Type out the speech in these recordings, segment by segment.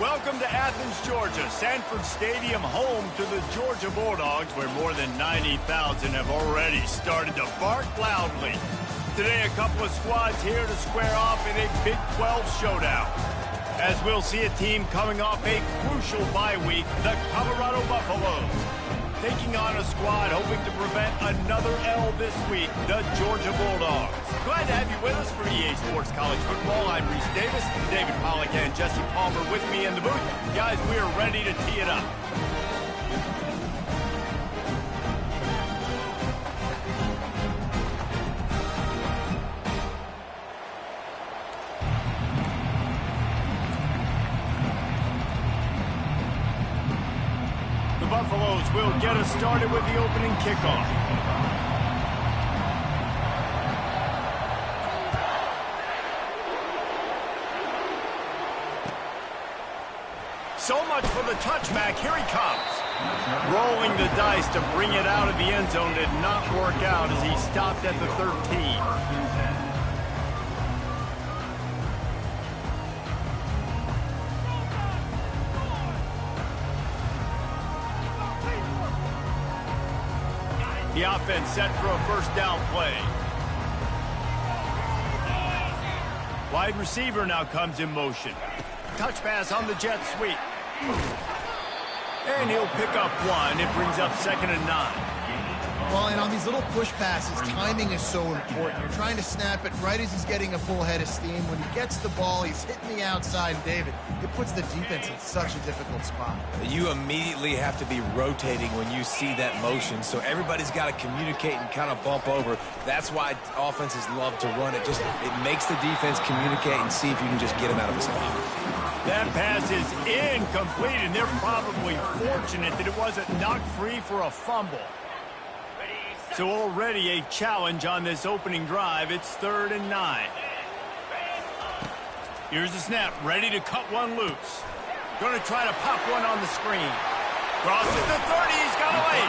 Welcome to Athens, Georgia, Sanford Stadium, home to the Georgia Bulldogs, where more than 90,000 have already started to bark loudly. Today, a couple of squads here to square off in a Big 12 showdown. As we'll see a team coming off a crucial bye week, the Colorado Buffaloes, taking on a squad hoping to prevent another L this week, the Georgia Bulldogs. Glad to have you with us for EA Sports College Football. I'm Reese Davis, David Pollack and Jesse Palmer with me in the booth. Guys, we are ready to tee it up. The Buffaloes will get us started with the opening kickoff. So much for the touchback. Here he comes. Rolling the dice to bring it out of the end zone did not work out as he stopped at the 13. The offense set for a first down play. Wide receiver now comes in motion. Touch pass on the jet sweep. And he'll pick up one. It brings up 2nd and 9. Well, and on these little push passes, timing is so important. You're trying to snap it right as he's getting a full head of steam. When he gets the ball, he's hitting the outside. And David, it puts the defense in such a difficult spot. You immediately have to be rotating when you see that motion, so everybody's got to communicate and kind of bump over. That's why offenses love to run it. It makes the defense communicate and see if you can just get him out of the spot. That pass is incomplete, and they're probably fortunate that it wasn't knocked free for a fumble. So already a challenge on this opening drive. It's 3rd and 9. Here's the snap, ready to cut one loose. Going to try to pop one on the screen. Crosses the 30, he's got away.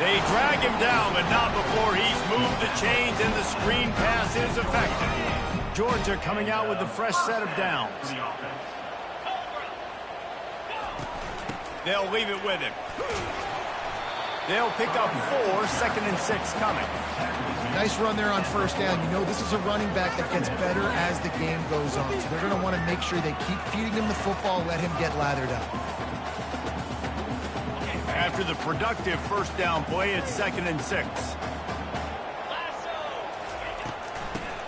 They drag him down, but not before he's moved the chains and the screen pass is effective. Georgia coming out with a fresh set of downs. They'll leave it with him. They'll pick up 4, 2nd and 6 coming. Nice run there on first down. You know this is a running back that gets better as the game goes on. So they're going to want to make sure they keep feeding him the football, let him get lathered up. After the productive first down play, it's 2nd and 6.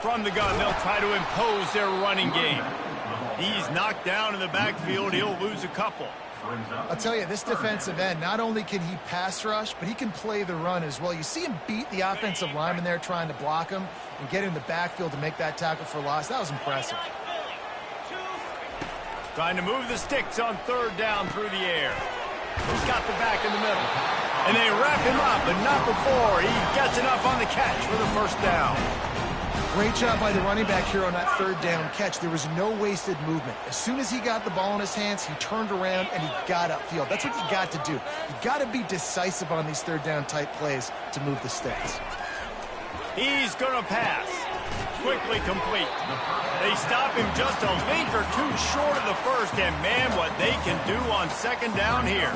From the gun, they'll try to impose their running game. He's knocked down in the backfield. He'll lose a couple. I'll tell you, this defensive end, not only can he pass rush, but he can play the run as well. You see him beat the offensive lineman there trying to block him and get in the backfield to make that tackle for loss. That was impressive. Trying to move the sticks on 3rd down through the air. He's got the back in the middle. And they wrap him up, but not before he gets enough on the catch for the first down. Great job by the running back here on that 3rd down catch. There was no wasted movement. As soon as he got the ball in his hands, he turned around and he got upfield. That's what you got to do. You got to be decisive on these 3rd down type plays to move the sticks. He's going to pass. Quickly complete. They stop him just a link or two short of the first, and man, what they can do on 2nd down here.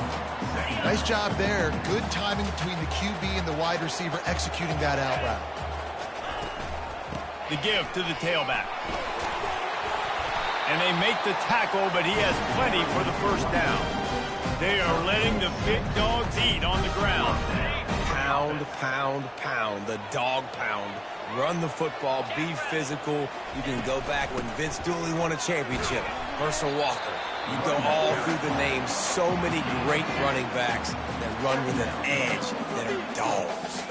Nice job there. Good timing between the QB and the wide receiver executing that out route. The give to the tailback. And they make the tackle, but he has plenty for the first down. They are letting the big dogs eat on the ground. Pound, pound, pound. The dog pound. Run the football. Be physical. You can go back when Vince Dooley won a championship. Herschel Walker. You go all through the names. So many great running backs that run with an edge that are dogs.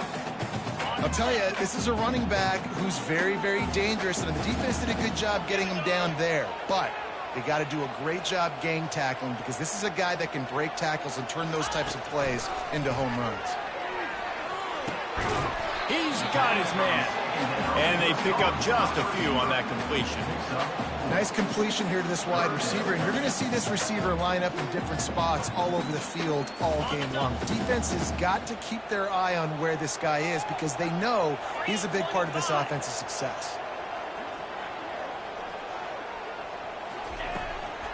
I'll tell you, this is a running back who's very, very dangerous, and the defense did a good job getting him down there. But they got to do a great job gang tackling because this is a guy that can break tackles and turn those types of plays into home runs. He's got his man. And they pick up just a few on that completion. Nice completion here to this wide receiver, and you're going to see this receiver line up in different spots all over the field all game long. Defense has got to keep their eye on where this guy is because they know he's a big part of this offensive success.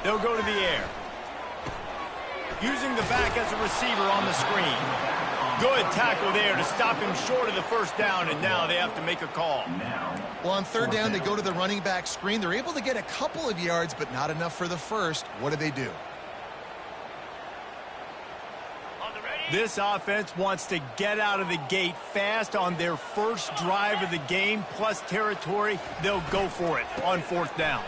They'll go to the air. Using the back as a receiver on the screen. Good tackle there to stop him short of the first down, and now they have to make a call. Well, on third down, they go to the running back screen. They're able to get a couple of yards, but not enough for the first. What do? This offense wants to get out of the gate fast on their first drive of the game, plus territory. They'll go for it on fourth down.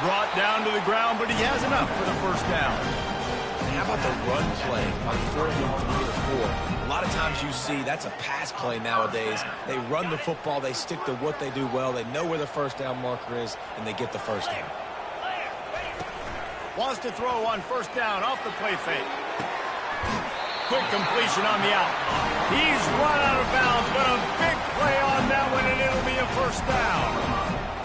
Brought down to the ground, but he has enough for the first down. And how about the run play on 4th and 3 or 4? A lot of times you see that's a pass play nowadays. They run the football, they stick to what they do well, they know where the first down marker is, and they get the first down. Wants to throw on first down off the play fake. Quick completion on the out. He's run out of bounds, but a big play on that one, and it'll be a first down.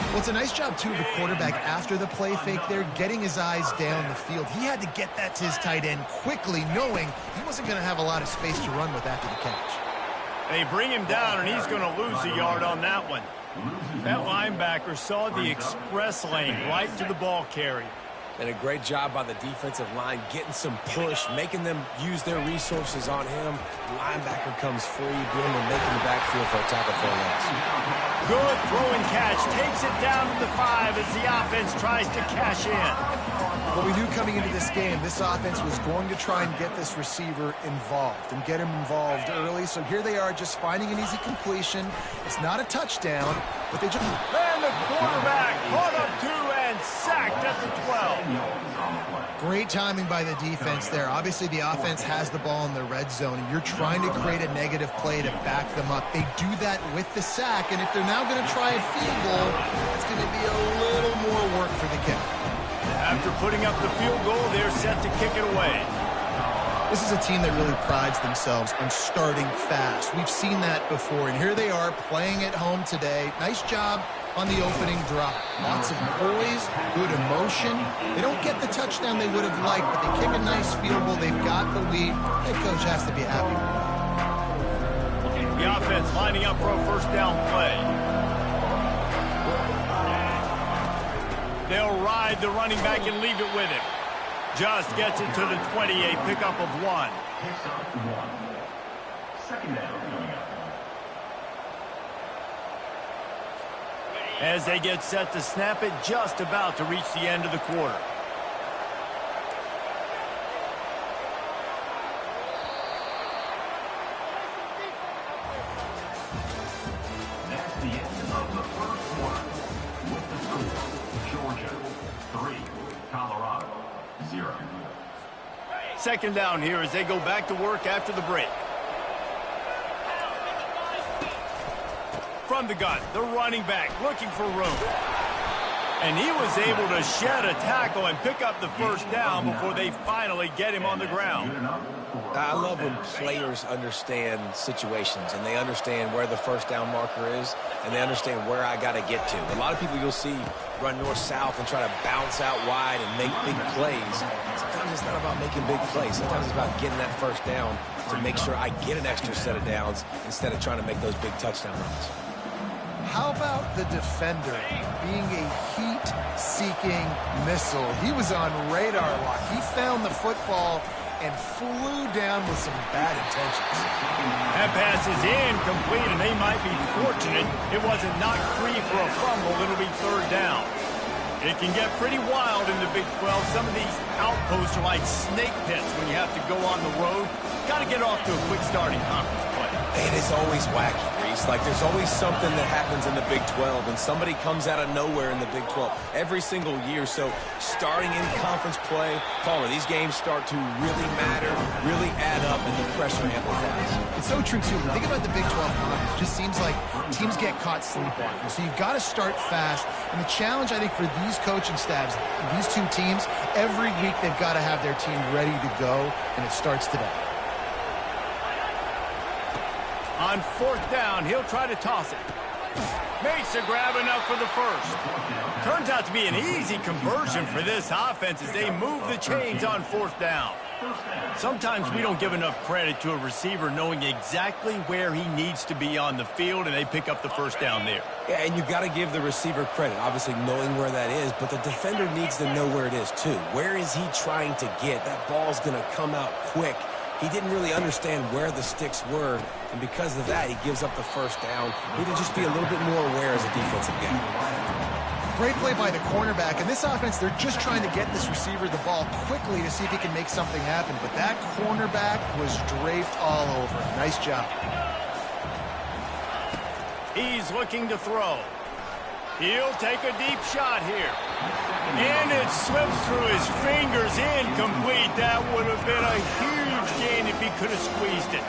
Well, it's a nice job, too, of the quarterback after the play fake there, getting his eyes down the field. He had to get that to his tight end quickly, knowing he wasn't going to have a lot of space to run with after the catch. They bring him down, and he's going to lose a yard on that one. That linebacker saw the express lane right to the ball carrier. And a great job by the defensive line, getting some push, making them use their resources on him. Linebacker comes free, doing the making the backfield for a tackle for a loss. Good throw and catch. Takes it down to the 5 as the offense tries to cash in. Well, we knew coming into this game, this offense was going to try and get this receiver involved and get him involved early. So here they are just finding an easy completion. It's not a touchdown, but they just... And the quarterback caught up 2 and sacked at the 12. Great timing by the defense there. Obviously, the offense has the ball in the red zone, and you're trying to create a negative play to back them up. They do that with the sack, and if they're now going to try a field goal, it's going to be a little more work for the kicker. After putting up the field goal, they're set to kick it away. This is a team that really prides themselves on starting fast. We've seen that before, and here they are playing at home today. Nice job on the opening drive. Lots of poise, good emotion. They don't get the touchdown they would have liked, but they kick a nice field goal. They've got the lead. Head coach has to be happy with that. The offense lining up for a first down play. They'll ride the running back and leave it with him. Just gets it to the 20, a pickup of 1. Second down. As they get set to snap it, just about to reach the end of the quarter. That's the end of the first quarter. With the score, Georgia 3, Colorado 0. Second down here as they go back to work after the break. From the gun, the running back looking for room. And he was able to shed a tackle and pick up the first down before they finally get him on the ground. I love when players understand situations and they understand where the first down marker is and they understand where I got to get to. A lot of people you'll see run north-south and try to bounce out wide and make big plays. Sometimes it's not about making big plays. Sometimes it's about getting that first down to make sure I get an extra set of downs instead of trying to make those big touchdown runs. How about the defender being a heat-seeking missile? He was on radar lock. He found the football and flew down with some bad intentions. That pass is incomplete, and they might be fortunate it wasn't knocked free for a fumble. It'll be third down. It can get pretty wild in the Big 12. Some of these outposts are like snake pits when you have to go on the road. Got to get off to a quick start in conference play. And it's always wacky, Reese. Like, there's always something that happens in the Big 12, and somebody comes out of nowhere in the Big 12 every single year. So starting in conference play, Palmer, these games start to really matter, really add up, and the pressure amplifies. It's so true, too. Think about the Big 12 conference. It just seems like teams get caught sleepwalking. So you've got to start fast. And the challenge, I think, for these coaching staffs, these two teams, every week they've got to have their team ready to go, and it starts today. On fourth down, he'll try to toss it. Makes a grab enough for the first. Turns out to be an easy conversion for this offense as they move the chains on fourth down. Sometimes we don't give enough credit to a receiver knowing exactly where he needs to be on the field, and they pick up the first down there. Yeah, and you got to give the receiver credit, obviously knowing where that is, but the defender needs to know where it is too. Where is he trying to get? That ball's going to come out quick. He didn't really understand where the sticks were, and because of that, he gives up the first down. He needed to just be a little bit more aware as a defensive guy. Great play by the cornerback. In this offense, they're just trying to get this receiver the ball quickly to see if he can make something happen. But that cornerback was draped all over. Nice job. He's looking to throw. He'll take a deep shot here. And it slips through his fingers, incomplete. That would have been a huge gain if he could have squeezed it.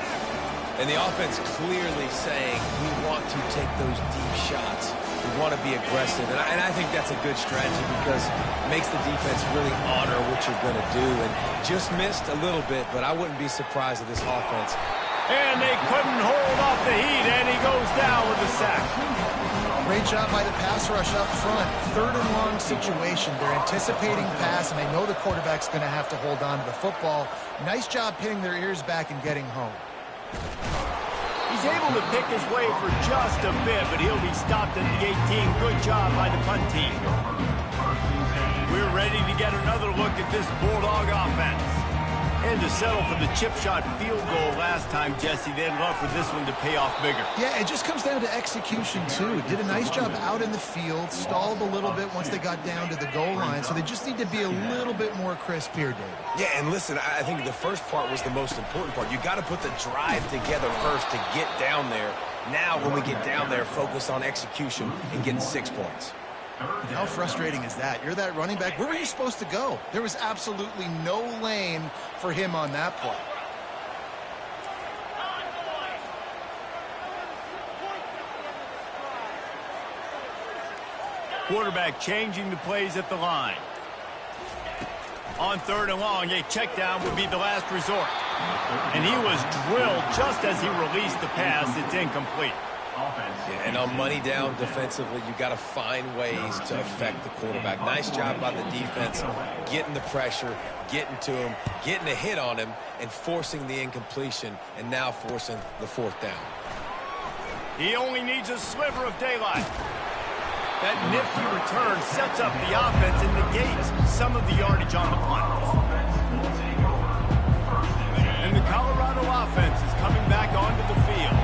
And the offense clearly saying, we want to take those deep shots. We want to be aggressive. And I think that's a good strategy because it makes the defense really honor what you're going to do. And just missed a little bit, but I wouldn't be surprised at this offense. And they couldn't hold off the heat, and he goes down with a sack. Great job by the pass rush up front. 3rd and long situation. They're anticipating pass, and they know the quarterback's going to have to hold on to the football. Nice job pinning their ears back and getting home. He's able to pick his way for just a bit, but he'll be stopped at the 18. Good job by the punt team. We're ready to get another look at this Bulldog offense. And to settle for the chip shot field goal last time, Jesse, they'd love for this one to pay off bigger. Yeah, it just comes down to execution, too. Did a nice job out in the field, stalled a little bit once they got down to the goal line, so they just need to be a little bit more crisp here, David. Yeah, and listen, I think the first part was the most important part. You got to put the drive together first to get down there. Now, when we get down there, focus on execution and getting 6 points. How frustrating is that? You're that running back. Where were you supposed to go? There was absolutely no lane for him on that play. Quarterback changing the plays at the line. On 3rd and long, a check down would be the last resort. And he was drilled just as he released the pass. It's incomplete. Yeah, and on money down defensively, you got to find ways to affect the quarterback. Nice job by the defense, getting the pressure, getting to him, getting a hit on him, and forcing the incompletion, and now forcing the 4th down. He only needs a sliver of daylight. That nifty return sets up the offense and negates some of the yardage on the punt. And the Colorado offense is coming back onto the field.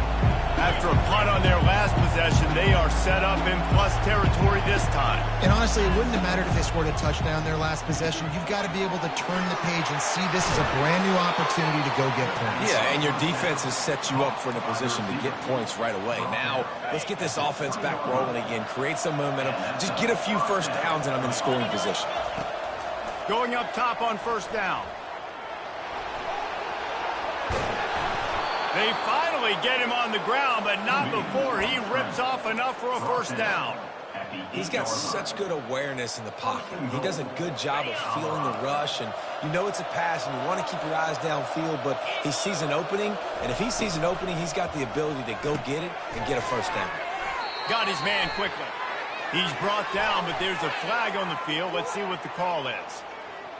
After a punt on their last possession, they are set up in plus territory this time. And honestly, it wouldn't have mattered if they scored a touchdown their last possession. You've got to be able to turn the page and see this is a brand new opportunity to go get points. Yeah, and your defense has set you up for in a position to get points right away. Now, let's get this offense back rolling again, create some momentum, just get a few first downs, and I'm in scoring position. Going up top on 1st down. They finally get him on the ground, but not before he rips off enough for a 1st down. He's got such good awareness in the pocket. He does a good job of feeling the rush, and you know it's a pass, and you want to keep your eyes downfield, but he sees an opening, and if he sees an opening, he's got the ability to go get it and get a 1st down. Got his man quickly. He's brought down, but there's a flag on the field. Let's see what the call is.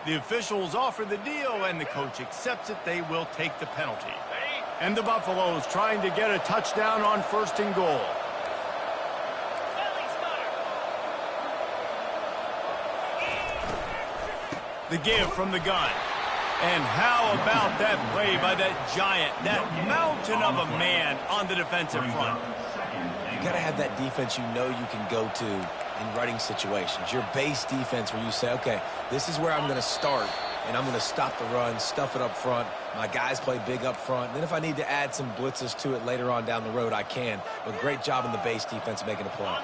The officials offer the deal, and the coach accepts it. They will take the penalty. And the Buffaloes trying to get a touchdown on 1st and goal. The give from the gun. And how about that play by that giant, that mountain of a man on the defensive front? You got to have that defense you know you can go to in running situations. Your base defense where you say, okay, this is where I'm going to start, and I'm going to stop the run, stuff it up front. My guys play big up front. And then if I need to add some blitzes to it later on down the road, I can. But great job in the base defense making a play.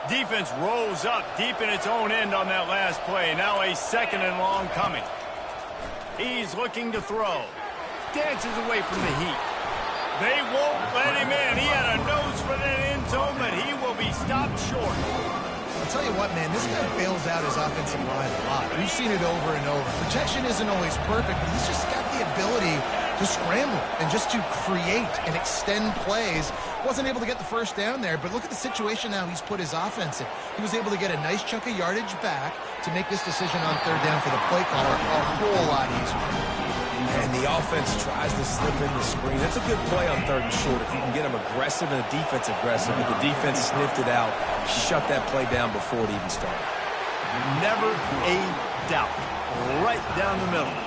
Defense rolls up deep in its own end on that last play. Now a 2nd and long coming. He's looking to throw. Dances away from the heat. They won't let him in. He had a nose for that end zone, but he will be stopped short. I'll tell you what, man, this guy bails out his offensive line a lot. We've seen it over and over. Protection isn't always perfect, but he's just got the ability to scramble and just to create and extend plays. Wasn't able to get the 1st down there, but look at the situation now he's put his offense in. He was able to get a nice chunk of yardage back to make this decision on 3rd down for the play caller a whole lot easier. the offense tries to slip in the screen. That's a good play on 3rd and short if you can get them aggressive and the defense aggressive. But the defense sniffed it out, shut that play down before it even started. Never a doubt. Right down the middle.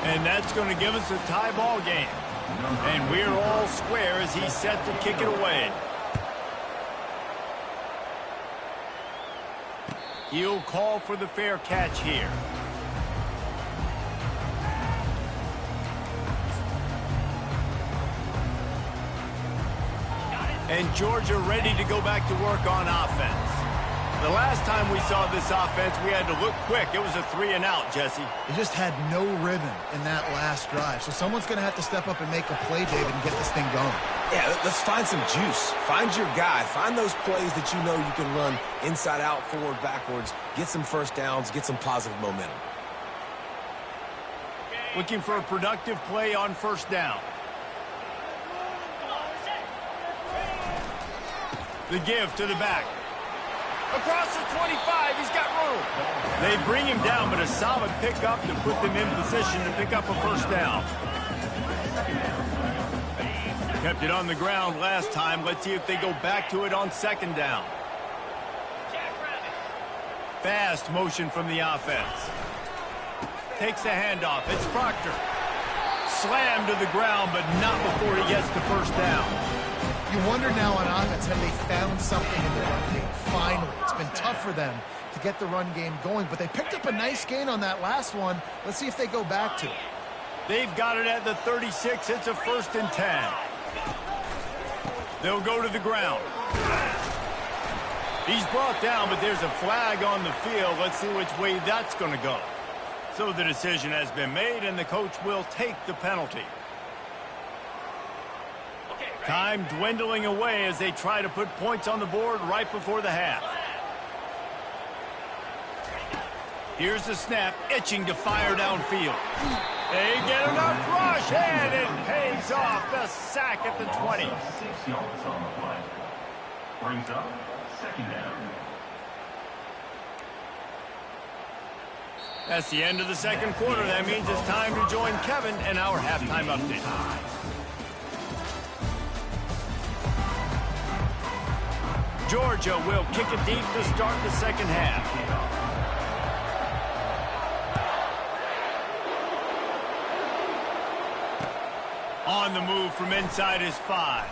And that's going to give us a tie ball game. And we're all square as he's set to kick it away. He'll call for the fair catch here. And Georgia ready to go back to work on offense. The last time we saw this offense, we had to look quick. It was a 3-and-out, Jesse. They just had no rhythm in that last drive. So someone's going to have to step up and make a play, David, and get this thing going. Yeah, let's find some juice. Find your guy. Find those plays that you know you can run inside out, forward, backwards. Get some first downs. Get some positive momentum. Looking for a productive play on 1st down. The give to the back. Across the 25, he's got room. They bring him down, but a solid pickup to put them in position to pick up a 1st down. Kept it on the ground last time. Let's see if they go back to it on 2nd down. Fast motion from the offense. Takes the handoff. It's Proctor. Slammed to the ground, but not before he gets the 1st down. You wonder now on offense, have they found something in the run game? Finally. It's been tough for them to get the run game going, but they picked up a nice gain on that last one. Let's see if they go back to it. They've got it at the 36. It's a 1st and 10. They'll go to the ground. He's brought down, but there's a flag on the field. Let's see which way that's going to go. So the decision has been made, and the coach will take the penalty. Time dwindling away as they try to put points on the board right before the half. Here's the snap, itching to fire downfield. They get enough rush, and it pays off. The sack at the 20. 6 yards on the play. Brings up 2nd down. That's the end of the 2nd quarter. That means it's time to join Kevin in our halftime update. Georgia will kick it deep to start the 2nd half. On the move from inside his 5.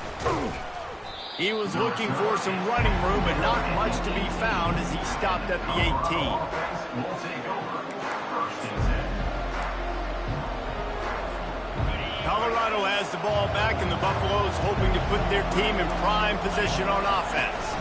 He was looking for some running room, but not much to be found as he stopped at the 18. Will take over 1st and 10. Colorado has the ball back, and the Buffaloes hoping to put their team in prime position on offense.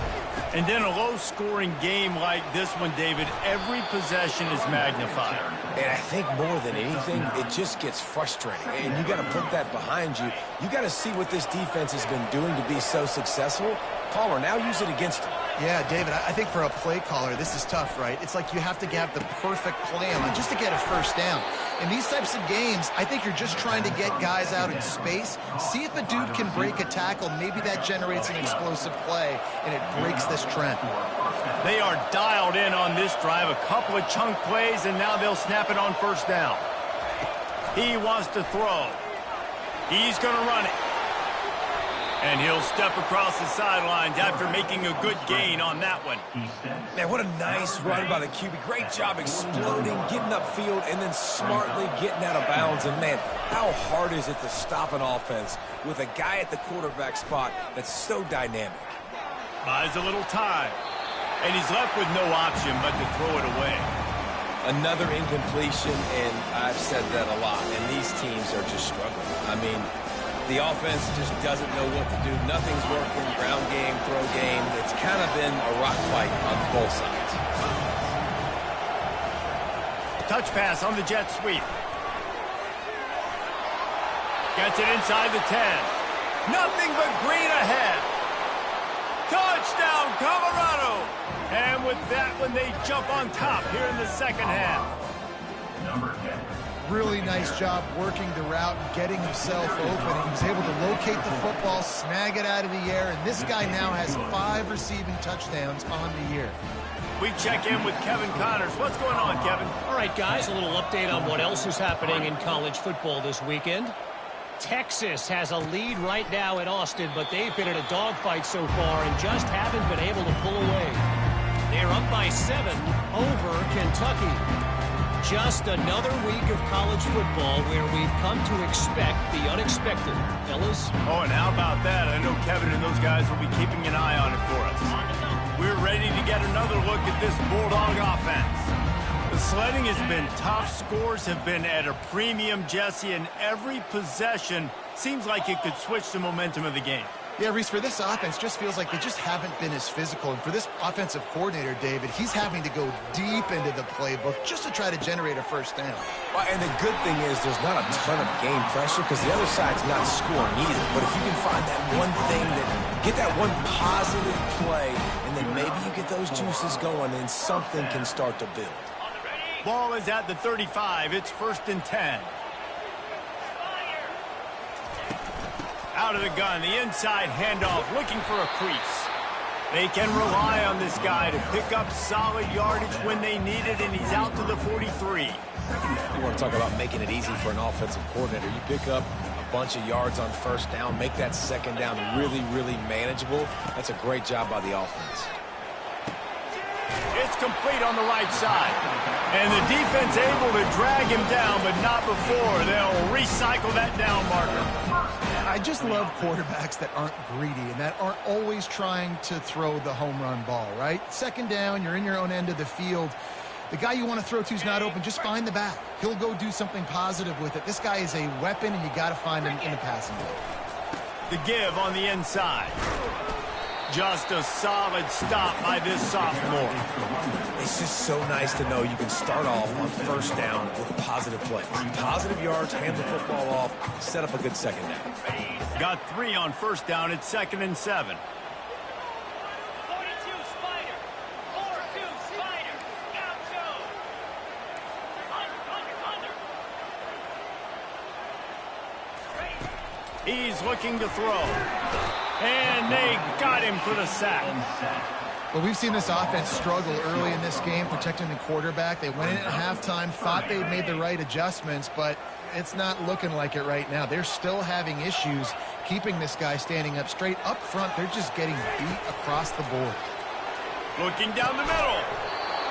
And then a low-scoring game like this one, David, every possession is magnified. And I think more than anything, it just gets frustrating. And you got to put that behind you. You got to see what this defense has been doing to be so successful. Palmer, now use it against them. Yeah, David, I think for a play caller, this is tough, right? It's like you have to have the perfect plan on just to get a 1st down. In these types of games, I think you're just trying to get guys out in space, see if a dude can break a tackle. Maybe that generates an explosive play, and it breaks this trend. They are dialed in on this drive. A couple of chunk plays, and now they'll snap it on 1st down. He wants to throw. He's going to run it. And he'll step across the sidelines after making a good gain on that one. Man, what a nice run by the QB. Great job exploding, getting upfield, and then smartly getting out of bounds. And, man, how hard is it to stop an offense with a guy at the quarterback spot that's so dynamic? Buys a little time. And he's left with no option but to throw it away. Another incompletion, and I've said that a lot. And these teams are just struggling. I mean, the offense just doesn't know what to do. Nothing's working. Ground game, throw game. It's kind of been a rock fight on both sides. Touch pass on the jet sweep. Gets it inside the 10. Nothing but green ahead. Touchdown, Colorado! And with that one, they jump on top here in the 2nd half. Number 10. really nice job working the route and getting himself open. And he was able to locate the football, snag it out of the air, and this guy now has 5 receiving touchdowns on the year. We check in with Kevin Connors. What's going on, Kevin? All right, guys, a little update on what else is happening in college football this weekend. Texas has a lead right now at Austin, but they've been in a dogfight so far and just haven't been able to pull away. They're up by 7 over Kentucky. Just another week of college football where we've come to expect the unexpected, fellas. Oh, and how about that? I know Kevin and those guys will be keeping an eye on it for us. We're ready to get another look at this Bulldog offense. The sledding has been tough. Scores have been at a premium, Jesse, and every possession seems like it could switch the momentum of the game. Yeah, Reese, for this offense, just feels like they just haven't been as physical. And for this offensive coordinator, David, he's having to go deep into the playbook just to try to generate a first down. Well, and the good thing is there's not a ton of game pressure because the other side's not scoring either. But if you can find that one thing, get that one positive play, and then maybe you get those juices going, and something can start to build. Ball is at the 35. It's 1st and 10. Out of the gun, the inside handoff, looking for a crease. They can rely on this guy to pick up solid yardage when they need it, and he's out to the 43. You want to talk about making it easy for an offensive coordinator. You pick up a bunch of yards on first down, make that second down really, really manageable. That's a great job by the offense. It's complete on the right side. And the defense able to drag him down, but not before. They'll recycle that down marker. I just love quarterbacks that aren't greedy and that aren't always trying to throw the home run ball, right? Second down, you're in your own end of the field. The guy you want to throw to is not open. Just find the back. He'll go do something positive with it. This guy is a weapon, and you got to find him in the passing game. The give on the inside. Just a solid stop by this sophomore. It's just so nice to know you can start off on first down with positive plays. Positive yards, hand the football off, set up a good second down. Got 3 on first down. It's 2nd and 7. 42 Spider. 4-2 Spider. Gaucho. Under. He's looking to throw. And they got him for the sack. Well, we've seen this offense struggle early in this game, protecting the quarterback. They went in at halftime, thought they'd made the right adjustments, but it's not looking like it right now. They're still having issues keeping this guy standing up straight. Up front, they're just getting beat across the board. Looking down the middle.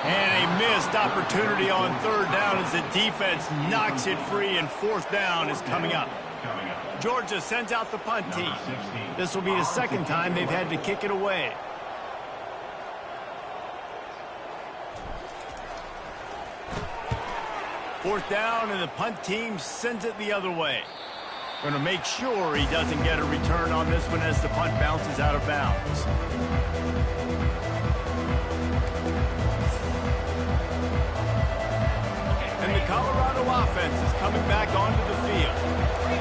And a missed opportunity on 3rd down as the defense knocks it free, and 4th down is coming up. Georgia sends out the punt team. This will be the 2nd time they've had to kick it away. Fourth down, and the punt team sends it the other way. Going to make sure he doesn't get a return on this one as the punt bounces out of bounds. And the Colorado offense is coming back onto the field.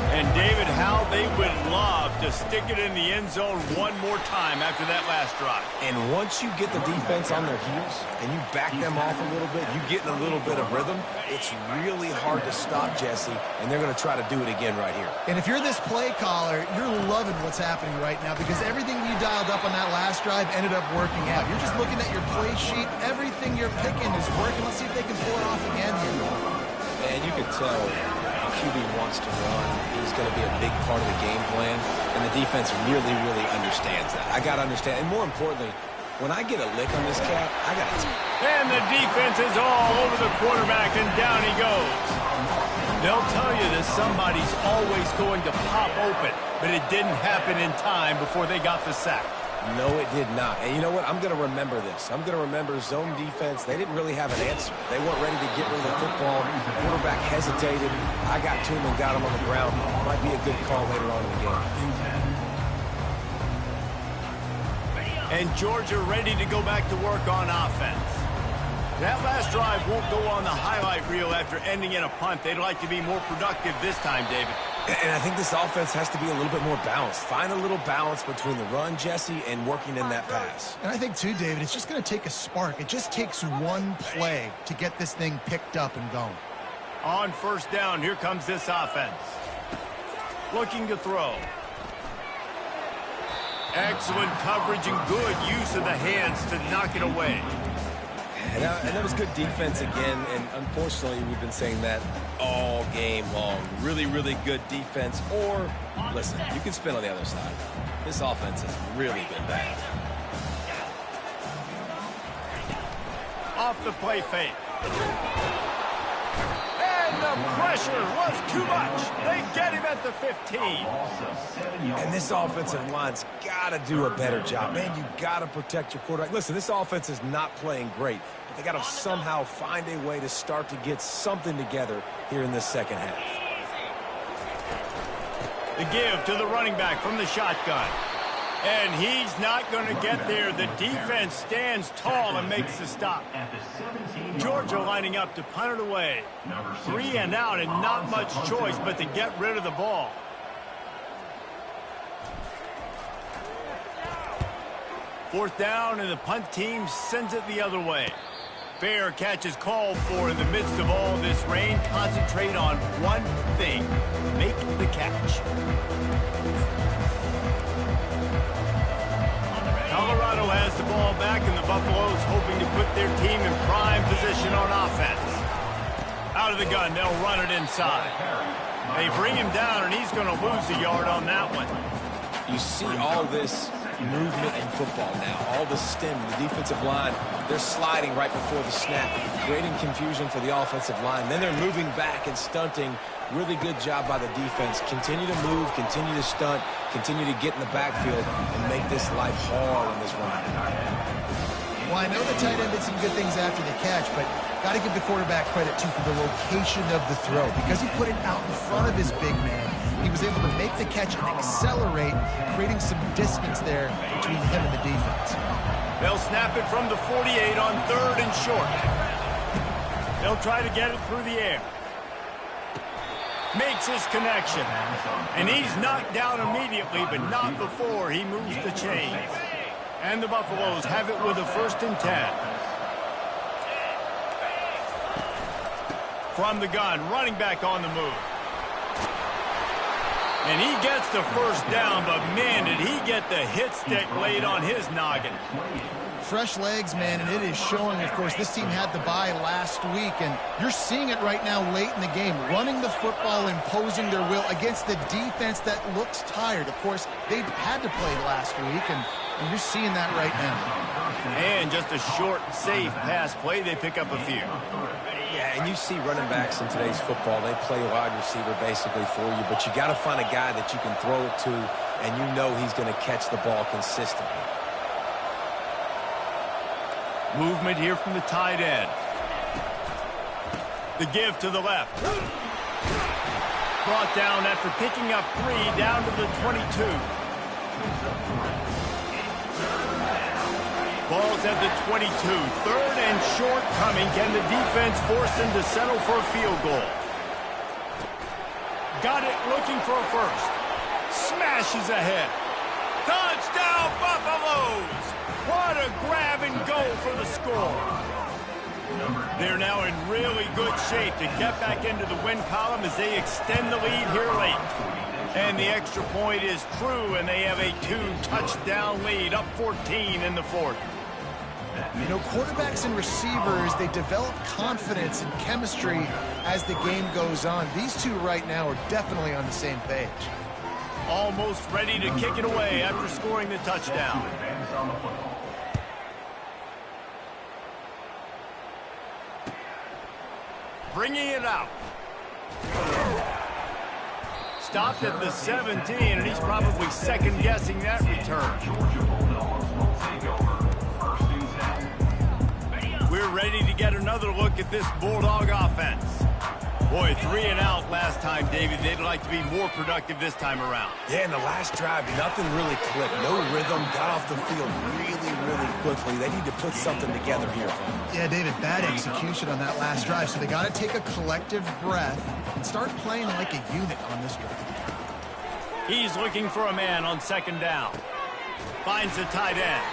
And David, how they would love to stick it in the end zone one more time after that last drive. And once you get the defense on their heels and you back them off a little bit, you get in a little bit of rhythm, it's really hard to stop, Jesse, and they're going to try to do it again right here. And if you're this play caller, you're loving what's happening right now because everything you dialed up on that last drive ended up working out. You're just looking at your play sheet. Everything you're picking is working. Let's see if they can pull it off again here. And you can tell the QB wants to run. He's going to be a big part of the game plan, and the defense really, really understands that. I got to understand, and more importantly, when I get a lick on this cat, I got to. And the defense is all over the quarterback, and down he goes. They'll tell you that somebody's always going to pop open, but it didn't happen in time before they got the sack. No, it did not. And you know what? I'm going to remember this. I'm going to remember zone defense. They didn't really have an answer. They weren't ready to get rid of the football. The quarterback hesitated. I got to him and got him on the ground. Might be a good call later on in the game. And Georgia ready to go back to work on offense. That last drive won't go on the highlight reel after ending in a punt. They'd like to be more productive this time, David. And I think this offense has to be a little bit more balanced. Find a little balance between the run, Jesse, and working in that pass. And I think, too, David, it's just going to take a spark. It just takes one play to get this thing picked up and going. On first down, here comes this offense. Looking to throw. Excellent coverage and good use of the hands to knock it away. And that was good defense again, and unfortunately, we've been saying that all game long. Really, really good defense. Or, listen, you can spin on the other side. This offense has really been bad. Off the play fake. And the pressure was too much. They get him at the 15. And this offensive line's got to do a better job. Man, you got to protect your quarterback. Listen, this offense is not playing great. But they got to somehow find a way to start to get something together here in this second half. The give to the running back from the shotgun. And he's not going to get there. The defense stands tall and makes the stop. Georgia lining up to punt it away. 3 and out and not much choice but to get rid of the ball. Fourth down and the punt team sends it the other way. Fair catch is called for in the midst of all this rain. Concentrate on one thing. Make the catch. Colorado has the ball back, and the Buffaloes hoping to put their team in prime position on offense. Out of the gun, they'll run it inside. They bring him down, and he's going to lose a yard on that one. You see all this movement in football now. All the stem, the defensive line, they're sliding right before the snap, creating confusion for the offensive line. Then they're moving back and stunting. Really good job by the defense. Continue to move, continue to stunt, continue to get in the backfield and make this life hard on this run. Well, I know the tight end did some good things after the catch, but got to give the quarterback credit, too, for the location of the throw. Because he put it out in front of his big man, he was able to make the catch and accelerate, creating some distance there between him and the defense. They'll snap it from the 48 on 3rd and short. They'll try to get it through the air. Makes his connection. And he's knocked down immediately, but not before he moves the chains. And the Buffaloes have it with a 1st and 10. From the gun, running back on the move. And he gets the 1st down, but man, did he get the hit stick laid on his noggin. Fresh legs, man, and it is showing. Of course, this team had the bye last week, and you're seeing it right now late in the game. Running the football, imposing their will against the defense that looks tired. Of course, they had to play last week, and you're seeing that right now. And just a short, safe pass play, they pick up a few. Yeah, and you see running backs in today's football, they play wide receiver basically for you, but you got to find a guy that you can throw it to, and you know he's going to catch the ball consistently. Movement here from the tight end. The give to the left. Brought down after picking up 3 down to the 22. Ball's at the 22. 3rd and short coming. Can the defense force them to settle for a field goal? Got it, looking for a 1st. Smashes ahead. Touchdown, Buffaloes! What a grab and go for the score. They're now in really good shape to get back into the win column as they extend the lead here late. And the extra point is true, and they have a 2-touchdown lead, up 14 in the 4th. You know, quarterbacks and receivers, they develop confidence and chemistry as the game goes on. These two right now are definitely on the same page. Almost ready to kick it away after scoring the touchdown. Bringing it out. Stopped at the 17, and he's probably second-guessing that return. We're ready to get another look at this Bulldog offense. Boy, 3 and out last time, David. They'd like to be more productive this time around. Yeah, in the last drive, nothing really clicked. No rhythm, got off the field really, really quickly. They need to put something together here. Yeah, David, bad execution on that last drive, so they got to take a collective breath and start playing like a unit on this drive. He's looking for a man on 2nd down. Finds the tight end.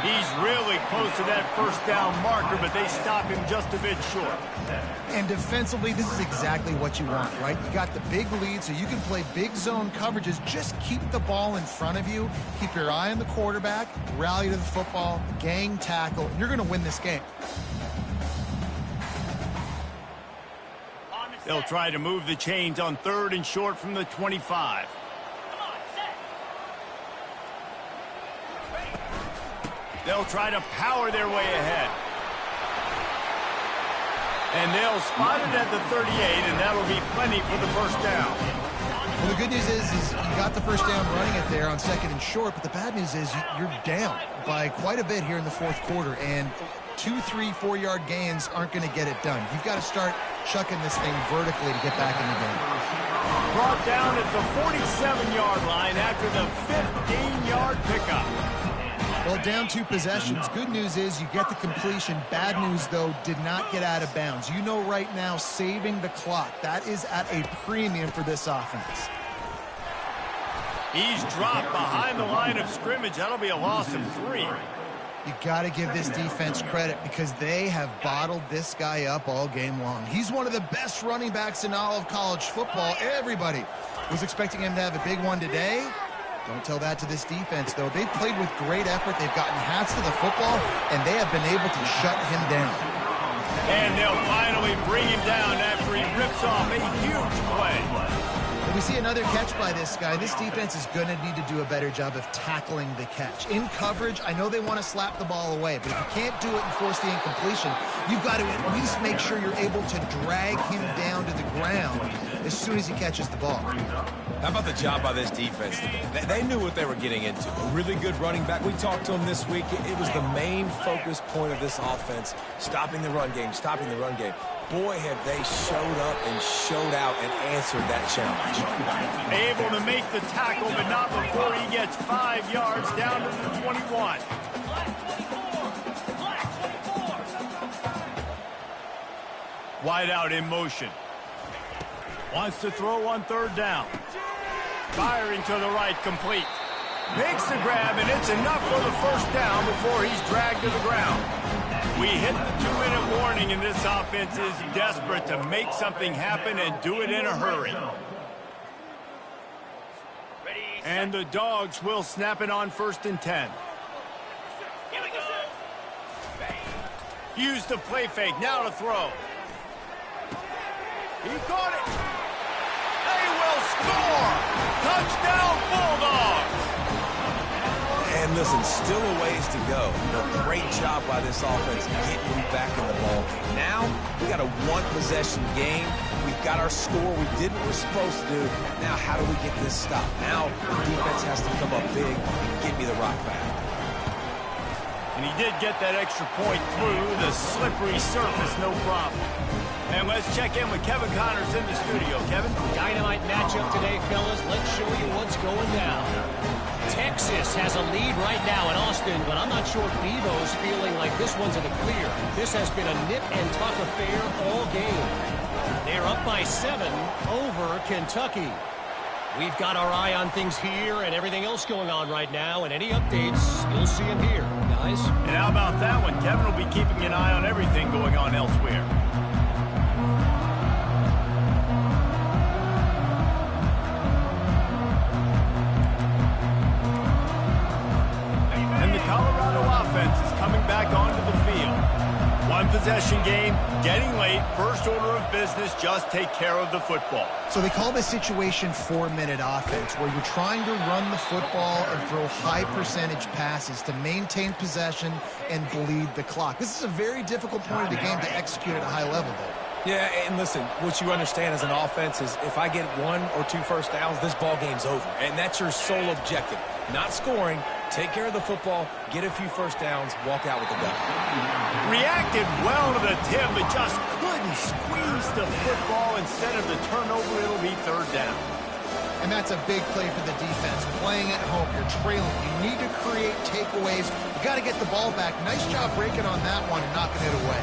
He's really close to that first down marker, but they stop him just a bit short. And defensively, this is exactly what you want, right? You got the big lead, so you can play big zone coverages. Just keep the ball in front of you. Keep your eye on the quarterback, rally to the football, gang tackle. You're going to win this game. They'll try to move the chains on 3rd and short from the 25. They'll try to power their way ahead. And they'll spot it at the 38, and that'll be plenty for the first down. Well, the good news is you got the first down running it there on 2nd and short, but the bad news is you're down by quite a bit here in the 4th quarter, and 2, 3, 4-yard gains aren't going to get it done. You've got to start chucking this thing vertically to get back in the game. Brought down at the 47-yard line after the 15-yard pickup. Well, down 2 possessions. Good news is you get the completion. Bad news, though, did not get out of bounds. You know right now, saving the clock, that is at a premium for this offense. He's dropped behind the line of scrimmage. That'll be a loss of 3. You got to give this defense credit because they have bottled this guy up all game long. He's one of the best running backs in all of college football. Everybody was expecting him to have a big one today. Don't tell that to this defense, though. They've played with great effort. They've gotten hats to the football, and they have been able to shut him down. And they'll finally bring him down after he rips off a huge play. And we see another catch by this guy. This defense is going to need to do a better job of tackling the catch. In coverage, I know they want to slap the ball away, but if you can't do it and force the incompletion, you've got to at least make sure you're able to drag him down to the ground as soon as he catches the ball. How about the job by this defense? They knew what they were getting into. A really good running back. We talked to him this week. It was the main focus point of this offense, stopping the run game, stopping the run game. Boy, have they showed up and showed out and answered that challenge. Able to make the tackle, but not before he gets 5 yards down to the 21. Wide out in motion. Wants to throw on 3rd down. Firing to the right, complete. Makes the grab, and it's enough for the first down before he's dragged to the ground. We hit the 2-minute warning, and this offense is desperate to make something happen and do it in a hurry. And the Dogs will snap it on 1st and 10. Use the play fake, now to throw. He caught it. They will score! Touchdown, Bulldogs! And listen, still a ways to go. But great job by this offense getting you back in the ball game. Now, we got a 1-possession game. We've got our score. We did what we're supposed to do. Now, how do we get this stopped? Now, the defense has to come up big and get me the rock back. And he did get that extra point through the slippery surface, no problem. And let's check in with Kevin Connors in the studio. Kevin? Dynamite matchup today, fellas. Let's show you what's going down. Texas has a lead right now in Austin, but I'm not sure Bevo's feeling like this one's in the clear. This has been a nip-and-tuck affair all game. They're up by 7 over Kentucky. We've got our eye on things here and everything else going on right now, and any updates, you'll see them here, guys. And how about that one? Kevin will be keeping an eye on everything going on elsewhere. And the Colorado offense is coming back onto the field. 1-possession game, getting late, first order of business, just take care of the football. So they call this situation 4-minute offense, where you're trying to run the football and throw high-percentage passes to maintain possession and bleed the clock. This is a very difficult point of the game to execute at a high level, though. Yeah, and listen, what you understand as an offense is if I get 1 or 2 first downs, this ball game's over. And that's your sole objective. Not scoring, take care of the football, get a few first downs, walk out with the dub. Reacted well to the tip, but just couldn't squeeze the football. Instead of the turnover, it'll be 3rd down. And that's a big play for the defense. Playing at home, you're trailing. You need to create takeaways. You got to get the ball back. Nice job breaking on that one and knocking it away.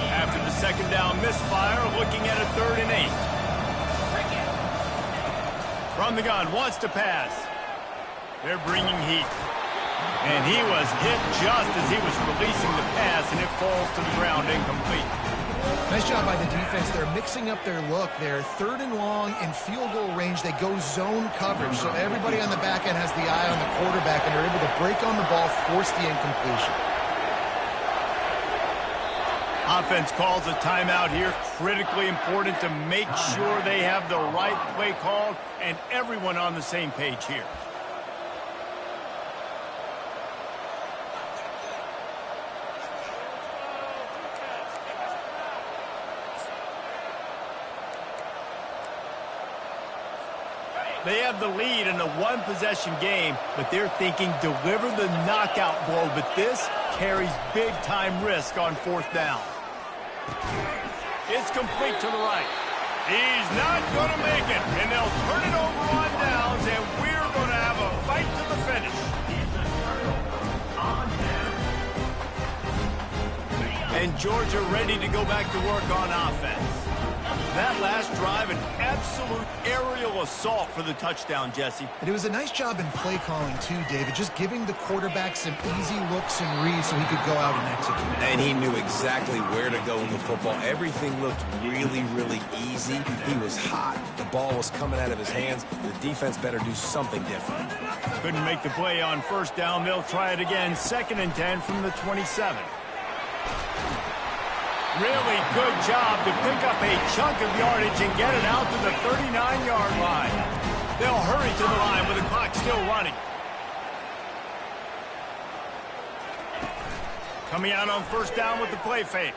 After the 2nd down misfire, looking at a 3rd and 8. From the gun, wants to pass. They're bringing heat. And he was hit just as he was releasing the pass, and it falls to the ground incomplete. Nice job by the defense. They're mixing up their look. They're 3rd and long in field goal range. They go zone coverage. So everybody on the back end has the eye on the quarterback, and they're able to break on the ball, force the incompletion. Offense calls a timeout here. Critically important to make sure they have the right play called and everyone on the same page here. They have the lead in a one-possession game, but they're thinking deliver the knockout blow, but this carries big-time risk on 4th down. It's complete to the right. He's not going to make it, and they'll turn it over on downs, and we're going to have a fight to the finish. And Georgia ready to go back to work on offense. That last drive, an absolute aerial assault for the touchdown, Jesse. And it was a nice job in play calling, too, David, just giving the quarterback some easy looks and reads so he could go out and execute. And he knew exactly where to go with the football. Everything looked really, really easy. He was hot. The ball was coming out of his hands. The defense better do something different. Couldn't make the play on 1st down. They'll try it again. 2nd and 10 from the 27. Really good job to pick up a chunk of yardage and get it out to the 39-yard line. They'll hurry to the line with the clock still running. Coming out on 1st down with the play fake.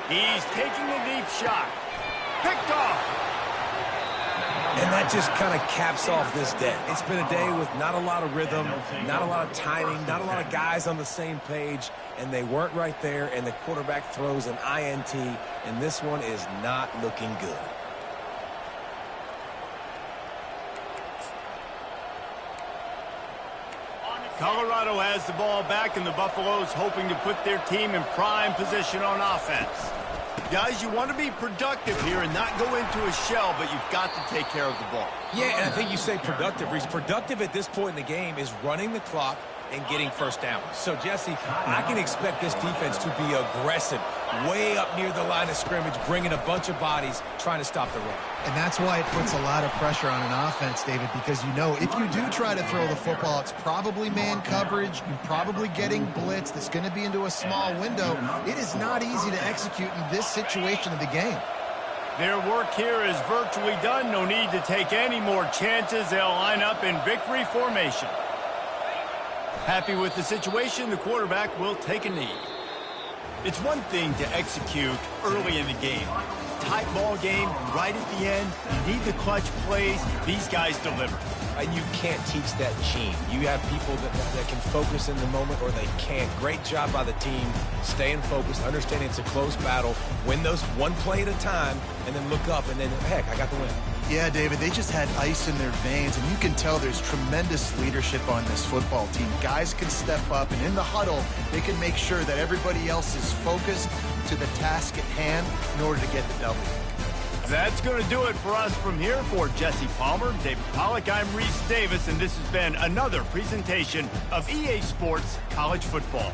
He's taking a deep shot. Picked off. And that just kind of caps off this day. It's been a day with not a lot of rhythm, not a lot of timing, not a lot of guys on the same page, and they weren't right there, and the quarterback throws an INT, and this one is not looking good. Colorado has the ball back, and the Buffaloes hoping to put their team in prime position on offense. Guys, you want to be productive here and not go into a shell, but you've got to take care of the ball. Yeah, and I think you say productive. Reese, productive at this point in the game is running the clock and getting 1st down. So, Jesse, I can expect this defense to be aggressive, way up near the line of scrimmage, bringing a bunch of bodies, trying to stop the run. And that's why it puts a lot of pressure on an offense, David, because you know if you do try to throw the football, it's probably man coverage. You're probably getting blitz that's going to be into a small window. It is not easy to execute in this situation of the game. Their work here is virtually done. No need to take any more chances. They'll line up in victory formation. Happy with the situation, the quarterback will take a knee. It's one thing to execute early in the game. Tight ball game, right at the end. You need the clutch plays. These guys deliver. And you can't teach that gene. You have people that can focus in the moment or they can't. Great job by the team, staying focused, understanding it's a close battle, win those one play at a time, and then look up, and then, heck, I got the win. Yeah, David, they just had ice in their veins, and you can tell there's tremendous leadership on this football team. Guys can step up, and in the huddle, they can make sure that everybody else is focused to the task at hand in order to get the W. That's going to do it for us from here. For Jesse Palmer, David Pollack, I'm Reese Davis, and this has been another presentation of EA Sports College Football.